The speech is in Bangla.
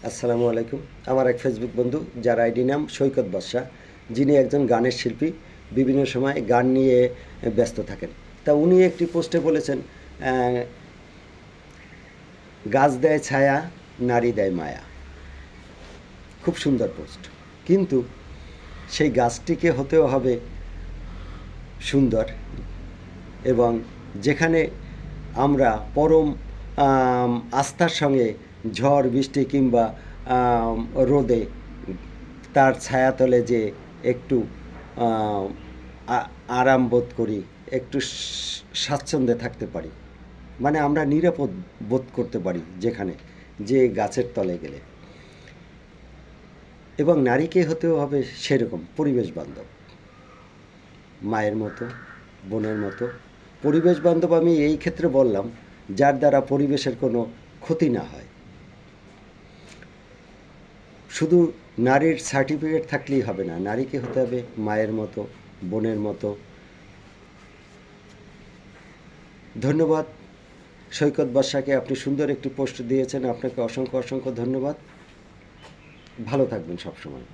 আসসালামু আলাইকুম। আমার এক ফেসবুক বন্ধু যার আইডি নাম সৈকত বাদশা, যিনি একজন গানের শিল্পী, বিভিন্ন সময় গান নিয়ে ব্যস্ত থাকেন। তা উনি একটি পোস্টে বলেছেন, গাছ দেয় ছায়া, নারী দেয় মায়া। খুব সুন্দর পোস্ট। কিন্তু সেই গাছটিকে হতেও হবে সুন্দর, এবং যেখানে আমরা পরম আস্থার সঙ্গে ঝড় বৃষ্টি কিংবা আম, রোদে তার ছায়াতলে যে একটু আম, আরাম বোধ করি, একটু স্বাচ্ছন্দ্যে থাকতে পারি, মানে আমরা নিরাপদ বোধ করতে পারি যেখানে, যে গাছের তলে গেলে। এবং নারীকে হতেও হবে সেরকম পরিবেশ বান্ধব, মায়ের মতো, বোনের মতো। পরিবেশ বান্ধব আমি এই ক্ষেত্রে বললাম, যার দ্বারা পরিবেশের কোনো ক্ষতি না হয়। শুধু নারীর সার্টিফিকেট থাকলেই হবে না, নারীকে হতে হবে মায়ের মতো, বোনের মতো। ধন্যবাদ সৈকত বাদশাকে, আপনি সুন্দর একটি পোস্ট দিয়েছেন, আপনাকে অসংখ্য অসংখ্য ধন্যবাদ। ভালো থাকবেন সবসময়।